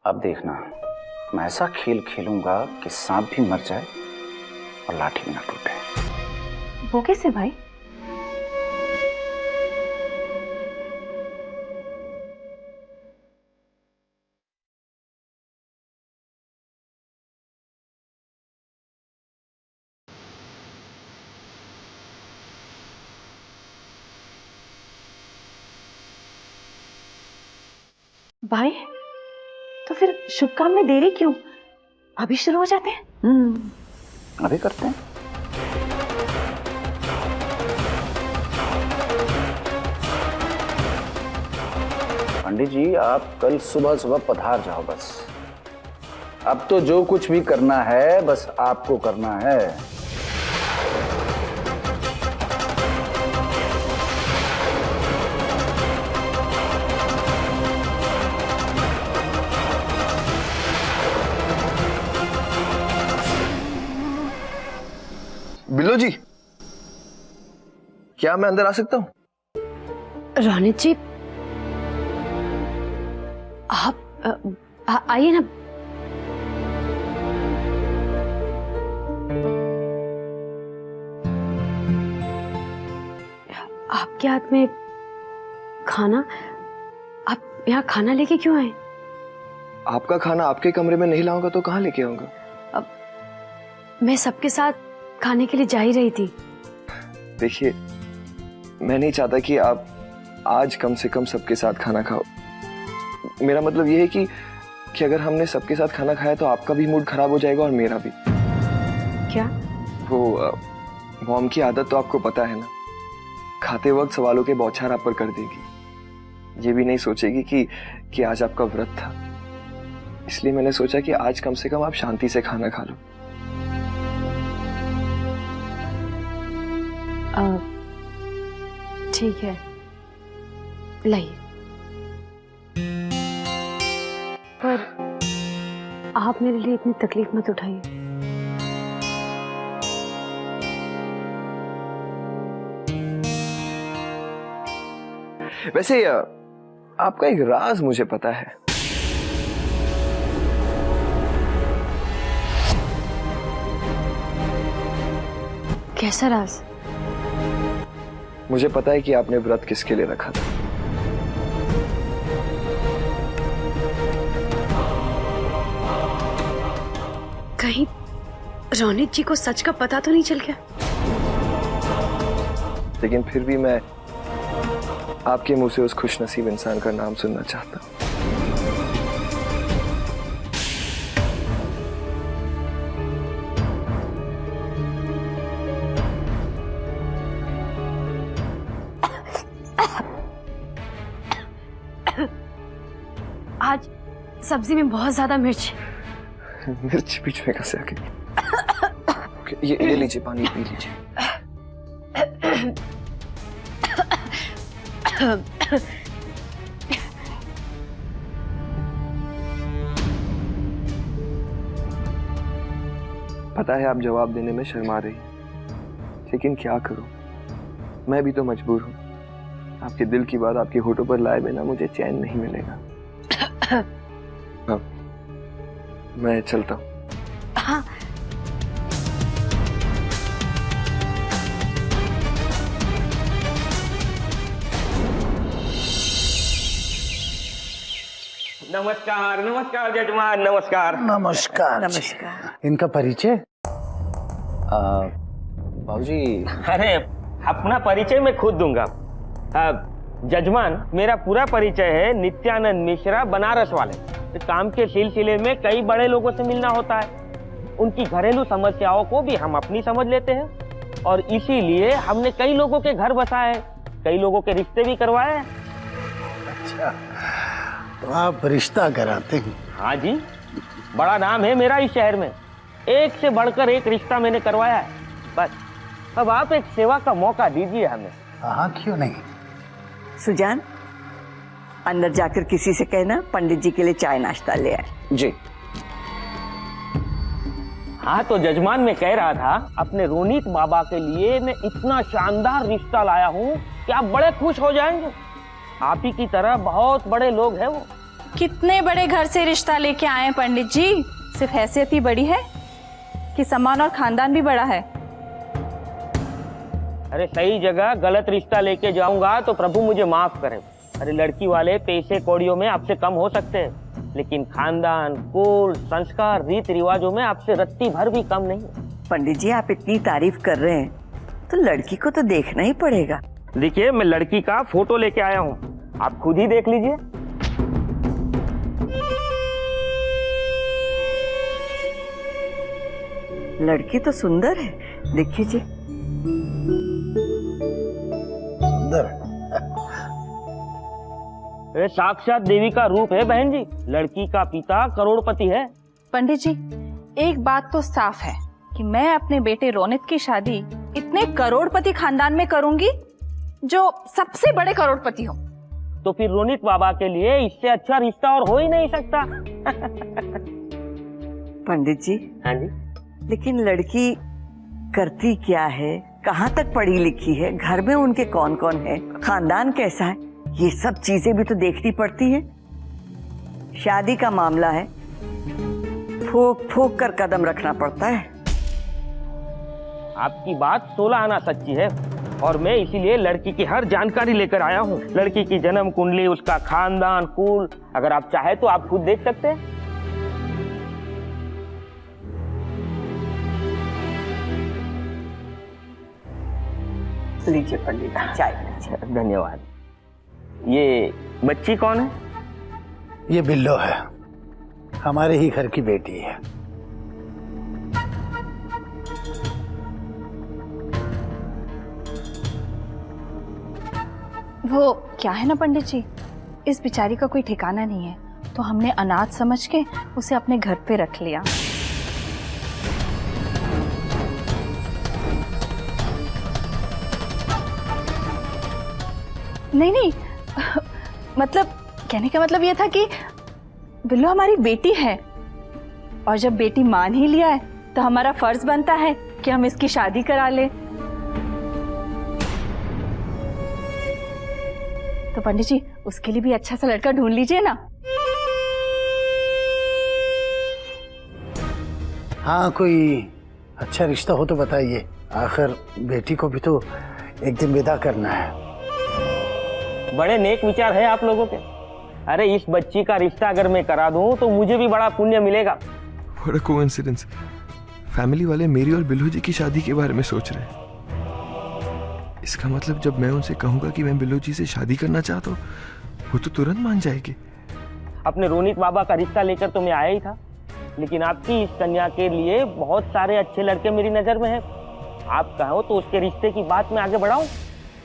अब देखना, मैं ऐसा खेल खेलूंगा कि सांप भी मर जाए और लाठी भी ना टूटे। वो कैसे भाई? भाई तो फिर शुभ काम में देरी क्यों? अभी शुरू हो जाते हैं। अभी करते हैं। पंडित जी, आप कल सुबह सुबह पधार जाओ बस। अब तो जो कुछ भी करना है बस आपको करना है। बिल्लो जी, क्या मैं अंदर आ सकता हूँ? रोनित जी, आप आइए ना। आपके हाथ में खाना, आप यहाँ खाना लेके क्यों आए? आपका खाना आपके कमरे में नहीं लाऊंगा तो कहाँ लेके आऊंगा? मैं सबके साथ खाने के लिए जा ही रही थी। देखिए, मैं नहीं चाहता कि आप आज कम से कम सबके साथ खाना खाओ। मेरा मतलब ये है कि अगर हमने सबके साथ खाना खाया तो आपका भी मूड खराब हो जाएगा और मेरा भी। क्या? वो मॉम की आदत तो आपको पता है ना, खाते वक्त सवालों के बौछार आप पर कर देगी। ये भी नहीं सोचेगी कि आज आपका व्रत था। इसलिए मैंने सोचा कि आज कम से कम आप शांति से खाना खा लो। ठीक है, लाइए। पर आप मेरे लिए इतनी तकलीफ मत उठाइए। वैसे आपका एक राज मुझे पता है। कैसा राज? मुझे पता है कि आपने व्रत किसके लिए रखा था। कहीं रोनित जी को सच का पता तो नहीं चल गया? लेकिन फिर भी मैं आपके मुंह से उस खुशनसीब इंसान का नाम सुनना चाहता हूं। आज सब्जी में बहुत ज्यादा मिर्च। मिर्च बीच में कैसे आ गई? ये लीजिए, पानी पी लीजिए। पता है आप जवाब देने में शर्मा रही, लेकिन क्या करूं, मैं भी तो मजबूर हूं। आपके दिल की बात आपके होठों पर लाए बिना मुझे चैन नहीं मिलेगा। हाँ, मैं चलता हूं। हाँ। नमस्कार नमस्कार जजमान, नमस्कार नमस्कार। नमस्कार। इनका परिचय? बाबूजी, अरे अपना परिचय मैं खुद दूंगा। जजमान, मेरा पूरा परिचय है नित्यानंद मिश्रा, बनारस वाले। तो काम के सिलसिले में कई बड़े लोगों से मिलना होता है। उनकी घरेलू समस्याओं को भी हम अपनी समझ लेते हैं और इसीलिए हमने कई लोगों के घर बसाए, कई लोगों के रिश्ते भी करवाए। अच्छा, तो आप रिश्ता कराते हैं? हाँ जी, बड़ा नाम है मेरा इस शहर में। एक से बढ़कर एक रिश्ता मैंने करवाया है। बस अब आप एक सेवा का मौका दीजिए हमें। हाँ, क्यों नहीं। सुजान, अंदर जाकर किसी से कहना पंडित जी के लिए चाय नाश्ता ले आए। जी। हाँ तो जजमान, मैं कह रहा था अपने रोनित बाबा के लिए मैं इतना शानदार रिश्ता लाया हूँ कि आप बड़े खुश हो जाएंगे। आप ही की तरह बहुत बड़े लोग हैं वो। कितने बड़े घर से रिश्ता लेके आए हैं पंडित जी? सिर्फ हैसियत ही बड़ी है कि सम्मान और खानदान भी बड़ा है? अरे सही जगह गलत रिश्ता लेके जाऊंगा तो प्रभु मुझे माफ करे। अरे लड़की वाले पैसे कौड़ियों में आपसे कम हो सकते हैं, लेकिन खानदान, कुल, संस्कार, रीति रिवाजों में आपसे रत्ती भर भी कम नहीं। पंडित जी आप इतनी तारीफ कर रहे हैं तो लड़की को तो देखना ही पड़ेगा। देखिए मैं लड़की का फोटो लेके आया हूँ, आप खुद ही देख लीजिए। लड़की तो सुंदर है, देखिए जी। सुंदर। ये साक्षात देवी का रूप है बहन जी। लड़की का पिता करोड़पति है। पंडित जी एक बात तो साफ है कि मैं अपने बेटे रोनित की शादी इतने करोड़पति खानदान में करूंगी जो सबसे बड़े करोड़पति हो। तो फिर रोनित बाबा के लिए इससे अच्छा रिश्ता और हो ही नहीं सकता। पंडित जी हाँ जी। लेकिन लड़की करती क्या है, कहाँ तक पढ़ी लिखी है, घर में उनके कौन कौन है, खानदान कैसा है, ये सब चीजें भी तो देखनी पड़ती है। शादी का मामला है, फूक फूक कर कदम रखना पड़ता है। आपकी बात 16 आना सच्ची है और मैं इसीलिए लड़की की हर जानकारी लेकर आया हूँ। लड़की की जन्म कुंडली, उसका खानदान, कुल, अगर आप चाहे तो आप खुद देख सकते हैं। लीजिए पंडित जी चाय लीजिए। धन्यवाद। ये बच्ची कौन है? ये बिल्लो है, हमारे ही घर की बेटी है। वो क्या है ना पंडित जी, इस बेचारी का कोई ठिकाना नहीं है, तो हमने अनाथ समझ के उसे अपने घर पे रख लिया। नहीं मतलब कहने का मतलब ये था कि बिल्लो हमारी बेटी है और जब बेटी मान ही लिया है तो हमारा फर्ज बनता है कि हम इसकी शादी करा ले। तो पंडित जी उसके लिए भी अच्छा सा लड़का ढूंढ लीजिए ना। हाँ कोई अच्छा रिश्ता हो तो बताइए, आखिर बेटी को भी तो एक दिन विदा करना है। बड़े नेक विचार है आप लोगों के। अरे इस बच्ची का रिश्ता अगर मैं करा दूं तो मुझे भी बड़ा पुण्य मिलेगा। What a coincidence। फैमिली वाले मेरी और बिल्लू जी की शादी के बारे में सोच रहे हैं। इसका मतलब जब मैं उनसे कहूंगा कि मैं बिल्लू जी से शादी करना चाहता हूँ, वो तो तुरंत मान जाएगी। अपने रोनित बाबा का रिश्ता लेकर तो मैं आया ही था, लेकिन आपकी इस कन्या के लिए बहुत सारे अच्छे लड़के मेरी नजर में हैं। आप कहो तो उसके रिश्ते की बात मैं आगे बढ़ाऊं?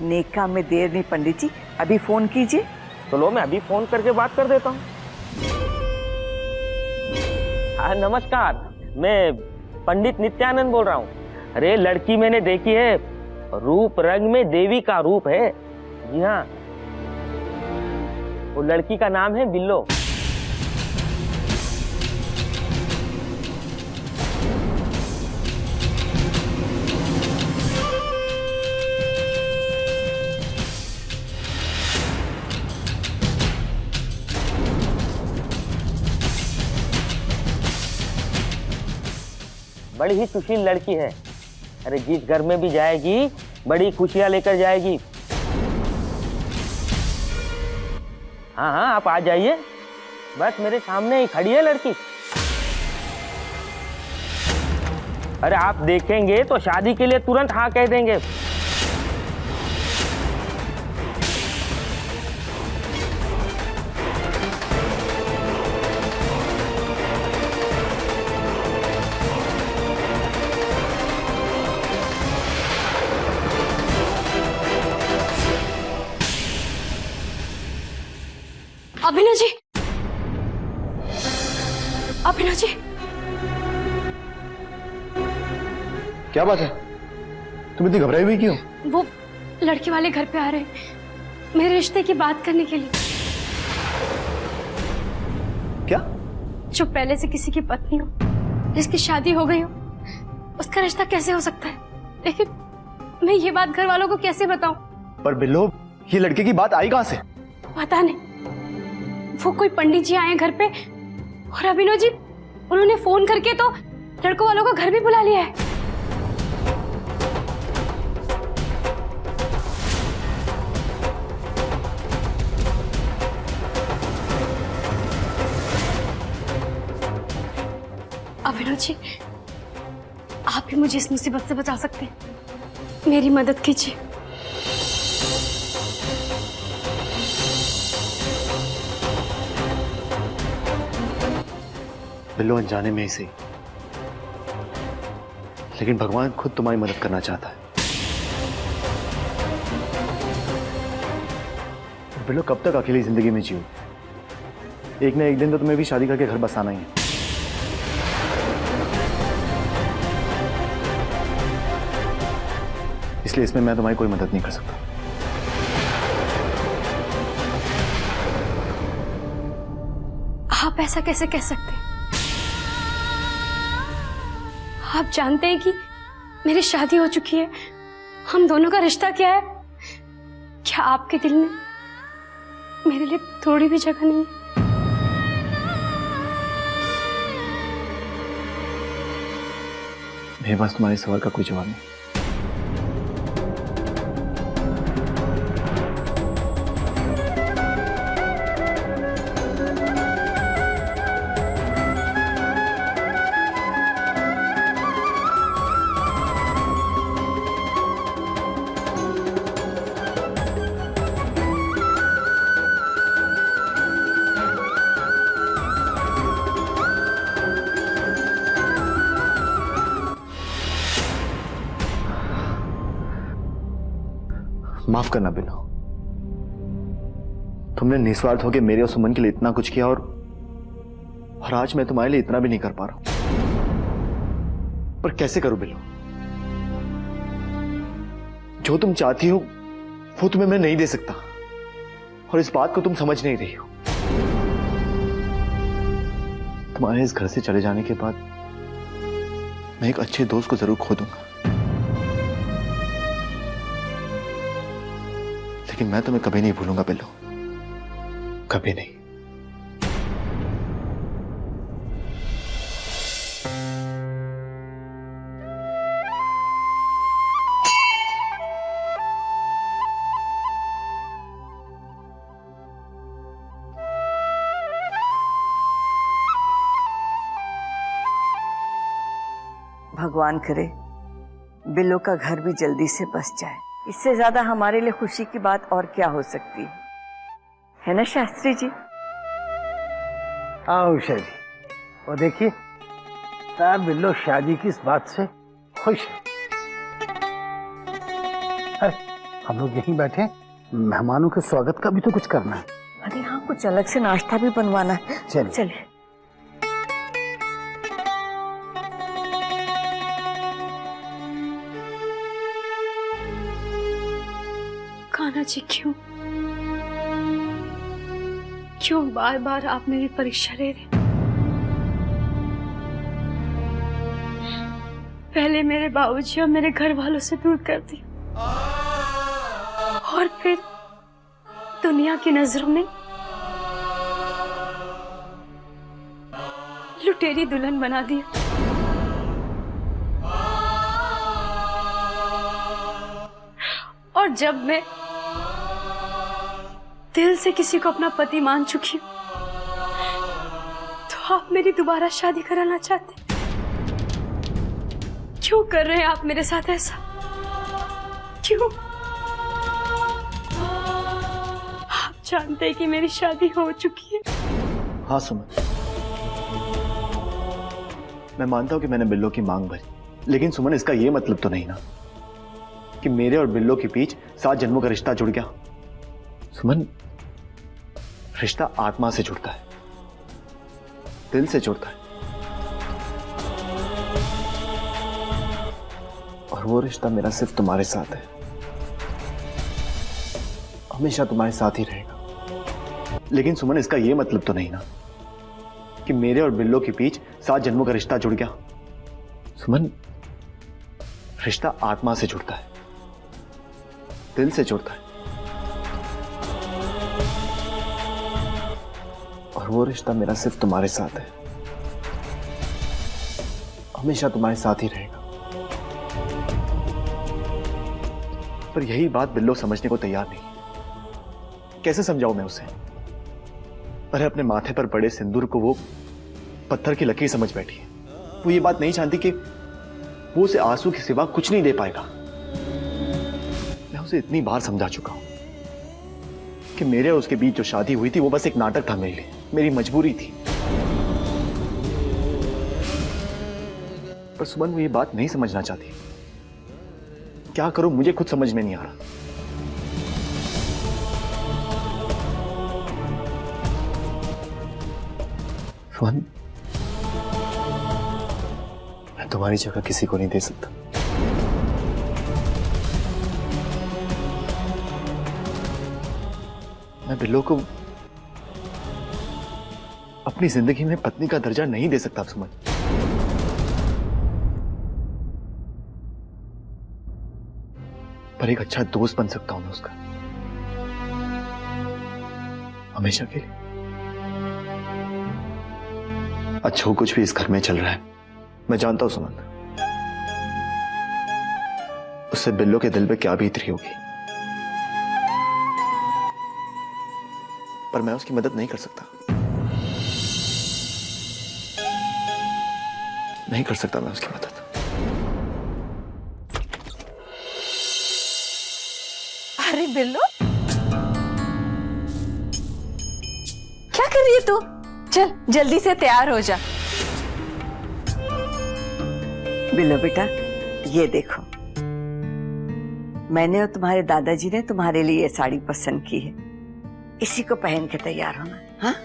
नेक काम में देर नहीं पंडित जी, अभी फोन कीजिए। तो लो मैं अभी फोन करके बात कर देता हूँ। हाँ नमस्कार, मैं पंडित नित्यानंद बोल रहा हूँ। अरे लड़की मैंने देखी है, रूप रंग में देवी का रूप है। जी हाँ, वो लड़की का नाम है बिल्लो। बड़ी ही सुशील लड़की है। अरे जिस घर में भी जाएगी बड़ी खुशियां लेकर जाएगी। हाँ हाँ आप आ जाइए, बस मेरे सामने ही खड़ी है लड़की। अरे आप देखेंगे तो शादी के लिए तुरंत हाँ कह देंगे। अभिनव जी, अभिनव जी, क्या बात है? तुम इतनी घबराई हुई क्यों? वो लड़के वाले घर पे आ रहे हैं मेरे रिश्ते की बात करने के लिए। क्या? जो पहले से किसी की पत्नी हो, जिसकी शादी हो गई हो, उसका रिश्ता कैसे हो सकता है? लेकिन मैं ये बात घर वालों को कैसे बताऊं? पर बिल्लो, ये लड़के की बात आई कहां से? पता नहीं, वो कोई पंडित जी आए हैं घर पे, और अभिनव जी उन्होंने फोन करके तो लड़कों वालों का घर भी बुला लिया है। अभिनव जी, आप भी मुझे इस मुसीबत से बचा सकते हैं, मेरी मदद कीजिए। बिल्लो अनजाने में ही सही, लेकिन भगवान खुद तुम्हारी मदद करना चाहता है। बिल्लो कब तक अकेली जिंदगी में जियो? एक ना एक दिन तो तुम्हें भी शादी करके घर बसाना ही है। इसलिए इसमें मैं तुम्हारी कोई मदद नहीं कर सकता। आप ऐसा कैसे कह सकते हैं? आप जानते हैं कि मेरी शादी हो चुकी है, हम दोनों का रिश्ता क्या है। क्या आपके दिल में मेरे लिए थोड़ी भी जगह नहीं है? मेरे पास तुम्हारे सवाल का कोई जवाब नहीं। माफ करना बिल्लो, तुमने निस्वार्थ होकर मेरे और सुमन के लिए इतना कुछ किया, और आज मैं तुम्हारे लिए इतना भी नहीं कर पा रहा हूं। पर कैसे करूं बिल्लो? जो तुम चाहती हो वो तुम्हें मैं नहीं दे सकता, और इस बात को तुम समझ नहीं रही हो। तुम्हारे इस घर से चले जाने के बाद मैं एक अच्छे दोस्त को जरूर खो दूंगा, लेकिन मैं तुम्हें कभी नहीं भूलूंगा बिल्लो, कभी नहीं। भगवान करे बिल्लो का घर भी जल्दी से बस जाए। इससे ज्यादा हमारे लिए खुशी की बात और क्या हो सकती है ना शास्त्री जी? हाँ उषा जी, और देखिए साहब बिल्लो शादी की इस बात से खुश है। अरे हम लोग यहीं बैठे, मेहमानों के स्वागत का भी तो कुछ करना है। अरे हाँ, कुछ अलग से नाश्ता भी बनवाना है। चलिए। कान्हा जी, क्यों बार बार आप मेरी परीक्षा ले रहे? पहले मेरे बाबूजी और मेरे घर वालों से दूर कर दी, और फिर दुनिया की नजरों में लुटेरी दुल्हन बना दिया। और जब मैं दिल से किसी को अपना पति मान चुकी हूं, तो आप मेरी दोबारा शादी कराना चाहते? क्यों कर रहे हैं आप मेरे साथ ऐसा? क्यों? आप जानते हैं कि मेरी शादी हो चुकी है। हाँ सुमन, मैं मानता हूं कि मैंने बिल्लो की मांग भरी, लेकिन सुमन इसका यह मतलब तो नहीं ना कि मेरे और बिल्लो के बीच 7 जन्मों का रिश्ता जुड़ गया। सुमन, रिश्ता आत्मा से जुड़ता है, दिल से जुड़ता है, और वो रिश्ता मेरा सिर्फ तुम्हारे साथ है, हमेशा तुम्हारे साथ ही रहेगा। लेकिन सुमन, इसका यह मतलब तो नहीं ना कि मेरे और बिल्लो के बीच 7 जन्मों का रिश्ता जुड़ गया। सुमन, रिश्ता आत्मा से जुड़ता है, दिल से जुड़ता है, और वो रिश्ता मेरा सिर्फ तुम्हारे साथ है, हमेशा तुम्हारे साथ ही रहेगा। पर यही बात बिल्लो समझने को तैयार नहीं। कैसे समझाऊं मैं उसे? अरे अपने माथे पर पड़े सिंदूर को वो पत्थर की लकीर समझ बैठी है। वो ये बात नहीं जानती कि वो उसे आंसू के सिवा कुछ नहीं दे पाएगा। मैं उसे इतनी बार समझा चुका हूं कि मेरे और उसके बीच जो शादी हुई थी वो बस एक नाटक था मेरे लिए, मेरी मजबूरी थी। पर सुमन वो ये बात नहीं समझना चाहती। क्या करूं मुझे खुद समझ में नहीं आ रहा। सुमन, मैं तुम्हारी जगह किसी को नहीं दे सकता। मैं बिल्लो को अपनी जिंदगी में पत्नी का दर्जा नहीं दे सकता सुमन। पर एक अच्छा दोस्त बन सकता हूं मैं उसका, हमेशा के लिए। आज जो कुछ भी इस घर में चल रहा है मैं जानता हूं सुमन, उससे बिल्लो के दिल पे क्या बीत रही होगी, पर मैं उसकी मदद नहीं कर सकता। नहीं कर सकता मैं उसकी मदद। अरे बिल्लो, क्या कर रही है तू? चल जल्दी से तैयार हो जा। बिल्लो बेटा, ये देखो, मैंने और तुम्हारे दादाजी ने तुम्हारे लिए ये साड़ी पसंद की है, इसी को पहन के तैयार होना। हाँ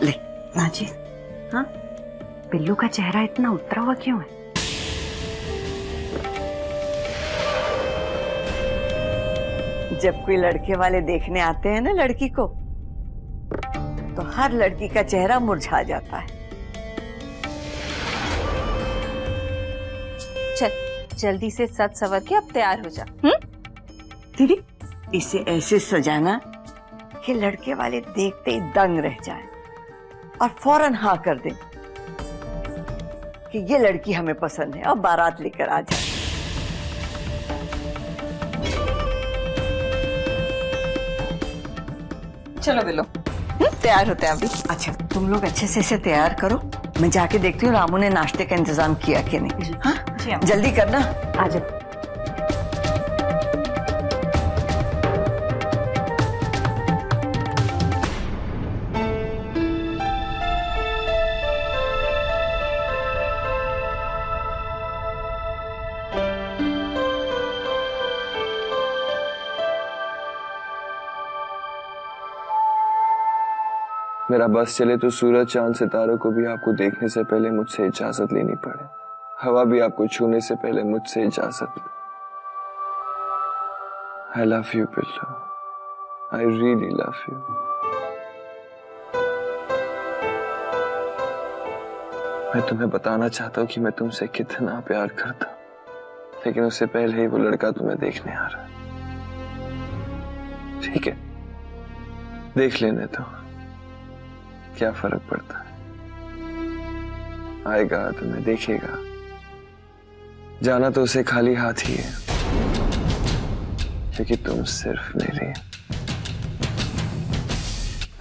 ले माजी। हाँ, बिल्लू का चेहरा इतना उतरा हुआ क्यों है? जब कोई लड़के वाले देखने आते हैं ना लड़की को, तो हर लड़की का चेहरा मुरझा जाता है। चल जल्दी से सज सवर के अब तैयार हो जा। दीदी, इसे ऐसे सजाना कि लड़के वाले देखते ही दंग रह जाए और फौरन हाँ कर दें कि ये लड़की हमें पसंद है और बारात लेकर आ जाए। चलो बिल्लो, तैयार होते हैं अभी। अच्छा, तुम लोग अच्छे से इसे तैयार करो, मैं जाके देखती हूँ रामू ने नाश्ते का इंतजाम किया कि नहीं। हाँ, जल्दी करना। आ जाओ। मेरा बस चले तो सूरज चांद सितारों को भी आपको देखने से पहले मुझसे इजाजत लेनी पड़े, हवा भी आपको छूने से पहले मुझसे इजाजत ले। I love you बिल्लो, I really love you। मैं तुम्हें बताना चाहता हूँ कि मैं तुमसे कितना प्यार करता हूँ, लेकिन उससे पहले ही वो लड़का तुम्हें देखने आ रहा है। ठीक है, देख लेने दो, क्या फर्क पड़ता है। आएगा तुम्हें देखेगा, जाना तो उसे खाली हाथ ही है, क्योंकि तुम सिर्फ मेरी।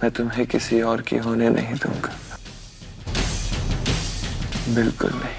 मैं तुम्हें किसी और की होने नहीं दूंगा, बिल्कुल नहीं।